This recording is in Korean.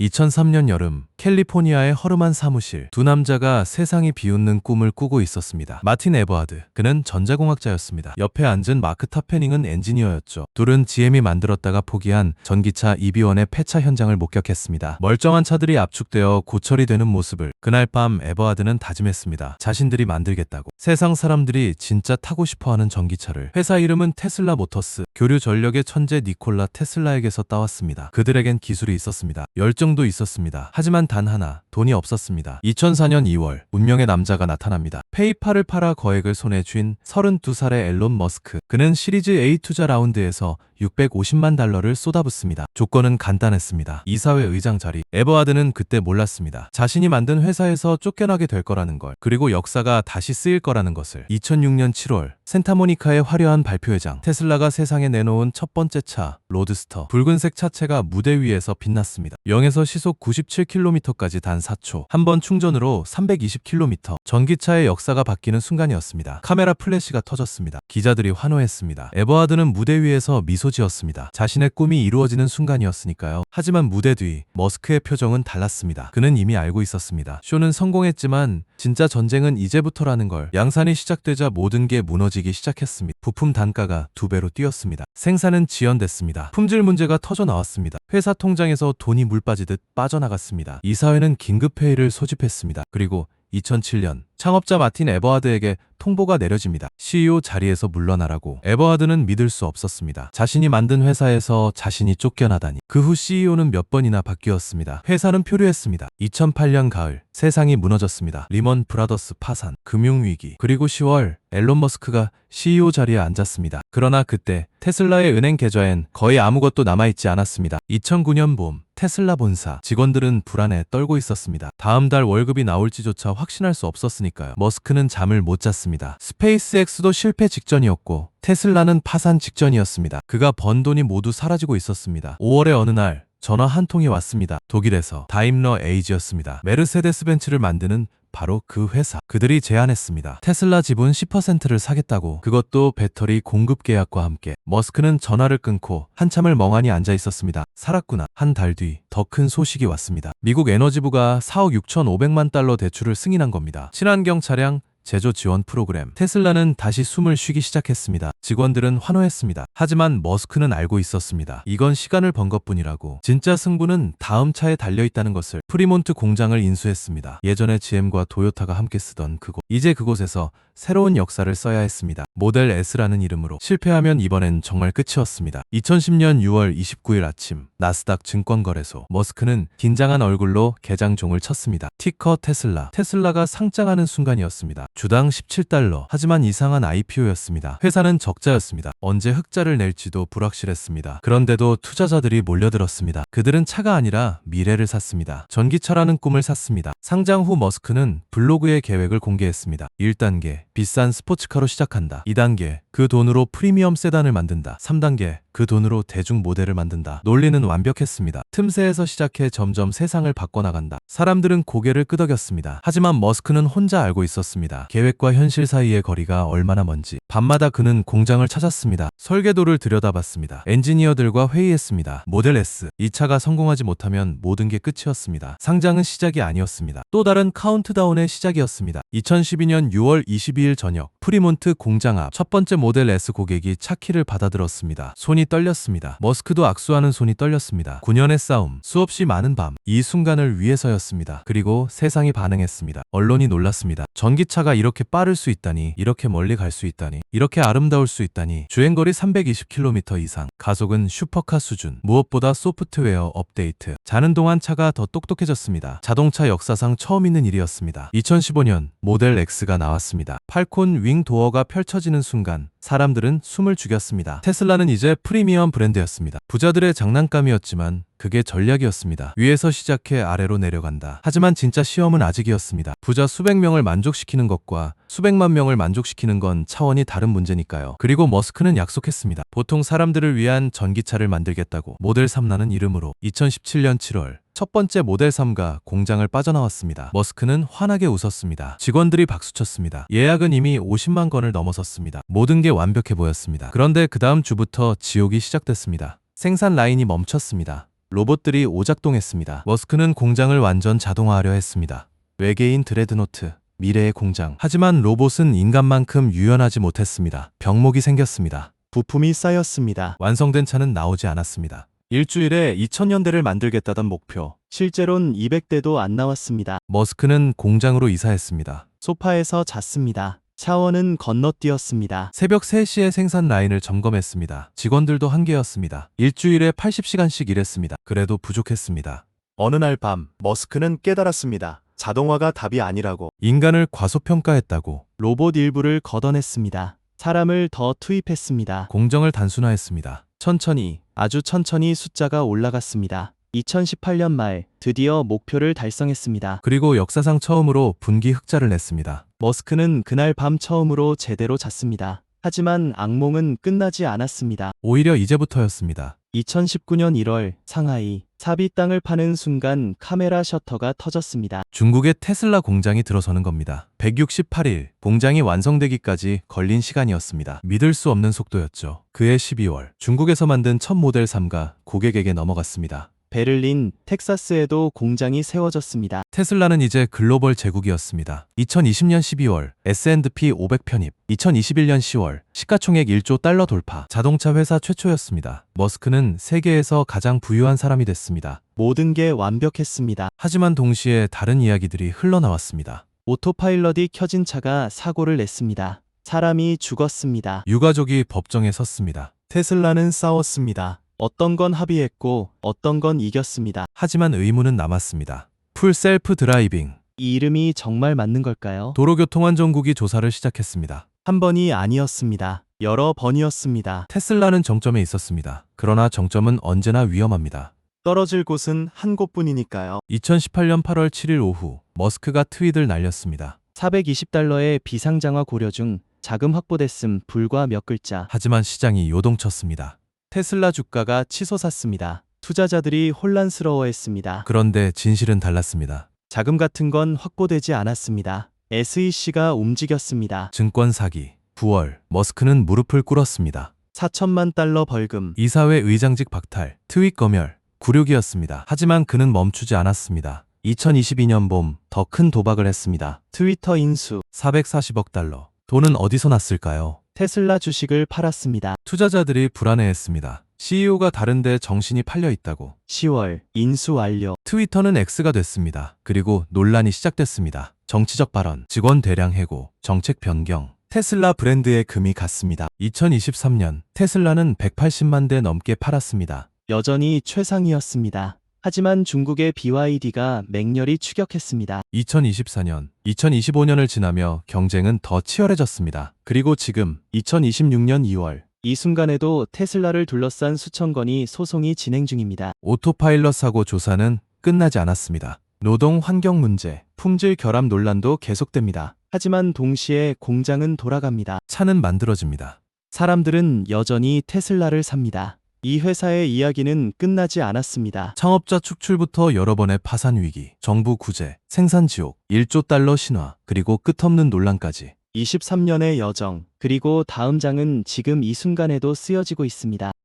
2003년 여름 캘리포니아의 허름한 사무실, 두 남자가 세상이 비웃는 꿈을 꾸고 있었습니다. 마틴 에버하드, 그는 전자공학자였습니다. 옆에 앉은 마크 타페닝은 엔지니어였죠. 둘은 GM이 만들었다가 포기한 전기차 EB1의 폐차 현장을 목격했습니다. 멀쩡한 차들이 압축되어 고철이 되는 모습을. 그날 밤 에버하드는 다짐했습니다. 자신들이 만들겠다고. 세상 사람들이 진짜 타고 싶어하는 전기차를. 회사 이름은 테슬라 모터스. 교류 전력의 천재 니콜라 테슬라에게서 따왔습니다. 그들에겐 기술이 있었습니다. 열정도 있었습니다. 하지만 단 하나, 돈이 없었습니다. 2004년 2월, 운명의 남자가 나타납니다. 페이팔을 팔아 거액을 손에 쥔 32살의 앨런 머스크. 그는 시리즈 A 투자 라운드에서 650만 달러를 쏟아붓습니다. 조건은 간단했습니다. 이사회 의장 자리. 에버하드는 그때 몰랐습니다. 자신이 만든 회사에서 쫓겨나게 될 거라는 걸, 그리고 역사가 다시 쓰일 거라는 것을. 2006년 7월, 센타모니카의 화려한 발표회장. 테슬라가 세상에 내놓은 첫 번째 차, 로드스터. 붉은색 차체가 무대 위에서 빛났습니다. 0에서 시속 97km까지 단 4초. 한 번 충전으로 320km. 전기차의 역사가 바뀌는 순간이었습니다. 카메라 플래시가 터졌습니다. 기자들이 환호했습니다. 에버하드는 무대 위에서 미소 지었습니다. 자신의 꿈이 이루어지는 순간이었으니까요. 하지만 무대 뒤 머스크의 표정은 달랐습니다. 그는 이미 알고 있었습니다. 쇼는 성공했지만 진짜 전쟁은 이제부터라는 걸. 양산이 시작되자 모든 게 무너지기 시작했습니다. 부품 단가가 2배로 뛰었습니다. 생산은 지연됐습니다. 품질 문제가 터져 나왔습니다. 회사 통장에서 돈이 물 빠지듯 빠져나갔습니다. 이사회는 긴급회의를 소집했습니다. 그리고 2007년 창업자 마틴 에버하드에게 통보가 내려집니다. CEO 자리에서 물러나라고. 에버하드는 믿을 수 없었습니다. 자신이 만든 회사에서 자신이 쫓겨나다니. 그 후 CEO는 몇 번이나 바뀌었습니다. 회사는 표류했습니다. 2008년 가을, 세상이 무너졌습니다. 리먼 브라더스 파산, 금융위기, 그리고 10월 앨런 머스크가 CEO 자리에 앉았습니다. 그러나 그때 테슬라의 은행 계좌엔 거의 아무것도 남아있지 않았습니다. 2009년 봄, 테슬라 본사 직원들은 불안에 떨고 있었습니다. 다음 달 월급이 나올지조차 확신할 수 없었으니까요. 머스크는 잠을 못 잤습니다. 스페이스X도 실패 직전이었고 테슬라는 파산 직전이었습니다. 그가 번 돈이 모두 사라지고 있었습니다. 5월의 어느 날 전화 한 통이 왔습니다. 독일에서 다임러 에이지였습니다. 메르세데스 벤츠를 만드는 바로 그 회사. 그들이 제안했습니다. 테슬라 지분 10%를 사겠다고. 그것도 배터리 공급 계약과 함께. 머스크는 전화를 끊고 한참을 멍하니 앉아 있었습니다. 살았구나. 한 달 뒤 더 큰 소식이 왔습니다. 미국 에너지부가 4억 6,500만 달러 대출을 승인한 겁니다. 친환경 차량 제조 지원 프로그램. 테슬라는 다시 숨을 쉬기 시작했습니다. 직원들은 환호했습니다. 하지만 머스크는 알고 있었습니다. 이건 시간을 번 것뿐이라고. 진짜 승부는 다음 차에 달려있다는 것을. 프리몬트 공장을 인수했습니다. 예전에 GM과 도요타가 함께 쓰던 그곳. 이제 그곳에서 새로운 역사를 써야 했습니다. 모델 S라는 이름으로. 실패하면 이번엔 정말 끝이었습니다. 2010년 6월 29일 아침, 나스닥 증권거래소. 머스크는 긴장한 얼굴로 개장종을 쳤습니다. 티커 테슬라. 테슬라가 상장하는 순간이었습니다. 주당 17달러. 하지만 이상한 IPO였습니다. 회사는 적자였습니다. 언제 흑자를 낼지도 불확실했습니다. 그런데도 투자자들이 몰려들었습니다. 그들은 차가 아니라 미래를 샀습니다. 전기차라는 꿈을 샀습니다. 상장 후 머스크는 블로그에 계획을 공개했습니다. 1단계, 비싼 스포츠카로 시작한다. 2단계, 그 돈으로 프리미엄 세단을 만든다. 3단계, 그 돈으로 대중 모델을 만든다. 논리는 완벽했습니다. 틈새에서 시작해 점점 세상을 바꿔나간다. 사람들은 고개를 끄덕였습니다. 하지만 머스크는 혼자 알고 있었습니다. 계획과 현실 사이의 거리가 얼마나 먼지. 밤마다 그는 공장을 찾았습니다. 설계도를 들여다봤습니다. 엔지니어들과 회의했습니다. 모델 S. 이 차가 성공하지 못하면 모든 게 끝이었습니다. 상장은 시작이 아니었습니다. 또 다른 카운트다운의 시작이었습니다. 2012년 6월 22일 저녁, 프리몬트 공장 앞 첫 번째 모델 S 고객이 차 키를 받아들었습니다. 손이 떨렸습니다. 머스크도 악수하는 손이 떨렸습니다. 9년의 싸움, 수없이 많은 밤, 이 순간을 위해서였습니다. 그리고 세상이 반응했습니다. 언론이 놀랐습니다. 전기차가 이렇게 빠를 수 있다니, 이렇게 멀리 갈 수 있다니, 이렇게 아름다울 수 있다니. 주행거리 320km 이상, 가속은 슈퍼카 수준, 무엇보다 소프트웨어 업데이트. 자는 동안 차가 더 똑똑해졌습니다. 자동차 역사상 처음 있는 일이었습니다. 2015년 모델 X가 나왔습니다. 팔콘 윙 도어가 펼쳐지는 순간 사람들은 숨을 죽였습니다. 테슬라는 이제 프리미엄 브랜드였습니다. 부자들의 장난감이었지만 그게 전략이었습니다. 위에서 시작해 아래로 내려간다. 하지만 진짜 시험은 아직이었습니다. 부자 수백 명을 만족시키는 것과 수백만 명을 만족시키는 건 차원이 다른 문제니까요. 그리고 머스크는 약속했습니다. 보통 사람들을 위한 전기차를 만들겠다고. 모델 3라는 이름으로. 2017년 7월 첫 번째 모델 3가 공장을 빠져나왔습니다. 머스크는 환하게 웃었습니다. 직원들이 박수쳤습니다. 예약은 이미 50만 건을 넘어섰습니다. 모든 게 완벽해 보였습니다. 그런데 그 다음 주부터 지옥이 시작됐습니다. 생산 라인이 멈췄습니다. 로봇들이 오작동했습니다. 머스크는 공장을 완전 자동화하려 했습니다. 외계인 드레드노트, 미래의 공장. 하지만 로봇은 인간만큼 유연하지 못했습니다. 병목이 생겼습니다. 부품이 쌓였습니다. 완성된 차는 나오지 않았습니다. 일주일에 2000년대를 만들겠다던 목표. 실제론 200대도 안 나왔습니다. 머스크는 공장으로 이사했습니다. 소파에서 잤습니다. 샤워는 건너뛰었습니다. 새벽 3시에 생산 라인을 점검했습니다. 직원들도 한계였습니다. 일주일에 80시간씩 일했습니다. 그래도 부족했습니다. 어느 날 밤, 머스크는 깨달았습니다. 자동화가 답이 아니라고. 인간을 과소평가했다고. 로봇 일부를 걷어냈습니다. 사람을 더 투입했습니다. 공정을 단순화했습니다. 천천히, 아주 천천히 숫자가 올라갔습니다. 2018년 말 드디어 목표를 달성했습니다. 그리고 역사상 처음으로 분기 흑자를 냈습니다. 머스크는 그날 밤 처음으로 제대로 잤습니다. 하지만 악몽은 끝나지 않았습니다. 오히려 이제부터였습니다. 2019년 1월 상하이 사비 땅을 파는 순간 카메라 셔터가 터졌습니다. 중국의 테슬라 공장이 들어서는 겁니다. 168일, 공장이 완성되기까지 걸린 시간이었습니다. 믿을 수 없는 속도였죠. 그해 12월, 중국에서 만든 첫 모델 3가 고객에게 넘어갔습니다. 베를린, 텍사스에도 공장이 세워졌습니다. 테슬라는 이제 글로벌 제국이었습니다. 2020년 12월 S&P 500 편입, 2021년 10월 시가총액 1조 달러 돌파, 자동차 회사 최초였습니다. 머스크는 세계에서 가장 부유한 사람이 됐습니다. 모든 게 완벽했습니다. 하지만 동시에 다른 이야기들이 흘러나왔습니다. 오토파일럿이 켜진 차가 사고를 냈습니다. 사람이 죽었습니다. 유가족이 법정에 섰습니다. 테슬라는 싸웠습니다. 어떤 건 합의했고 어떤 건 이겼습니다. 하지만 의문은 남았습니다. 풀 셀프 드라이빙. 이 이름이 정말 맞는 걸까요? 도로교통안전국이 조사를 시작했습니다. 한 번이 아니었습니다. 여러 번이었습니다. 테슬라는 정점에 있었습니다. 그러나 정점은 언제나 위험합니다. 떨어질 곳은 한 곳뿐이니까요. 2018년 8월 7일 오후 머스크가 트윗을 날렸습니다. 420달러의 비상장화 고려 중 자금 확보됐음 불과 몇 글자. 하지만 시장이 요동쳤습니다. 테슬라 주가가 치솟았습니다. 투자자들이 혼란스러워했습니다. 그런데 진실은 달랐습니다. 자금 같은 건 확보되지 않았습니다. SEC가 움직였습니다. 증권 사기. 9월 머스크는 무릎을 꿇었습니다. 4천만 달러 벌금. 이사회 의장직 박탈, 트윗 검열, 굴욕이었습니다. 하지만 그는 멈추지 않았습니다. 2022년 봄 더 큰 도박을 했습니다. 트위터 인수. 440억 달러. 돈은 어디서 났을까요? 테슬라 주식을 팔았습니다. 투자자들이 불안해했습니다. CEO가 다른데 정신이 팔려 있다고. 10월 인수 완료. 트위터는 X가 됐습니다. 그리고 논란이 시작됐습니다. 정치적 발언, 직원 대량 해고, 정책 변경. 테슬라 브랜드의 금이 갔습니다. 2023년 테슬라는 180만 대 넘게 팔았습니다. 여전히 최상이었습니다. 하지만 중국의 BYD가 맹렬히 추격했습니다. 2024년, 2025년을 지나며 경쟁은 더 치열해졌습니다. 그리고 지금 2026년 2월 이 순간에도 테슬라를 둘러싼 수천 건의 소송이 진행 중입니다. 오토파일럿 사고 조사는 끝나지 않았습니다. 노동 환경 문제, 품질 결함 논란도 계속됩니다. 하지만 동시에 공장은 돌아갑니다. 차는 만들어집니다. 사람들은 여전히 테슬라를 삽니다. 이 회사의 이야기는 끝나지 않았습니다. 창업자 축출부터 여러 번의 파산 위기, 정부 구제, 생산 지옥, 1조 달러 신화, 그리고 끝없는 논란까지. 23년의 여정, 그리고 다음 장은 지금 이 순간에도 쓰여지고 있습니다.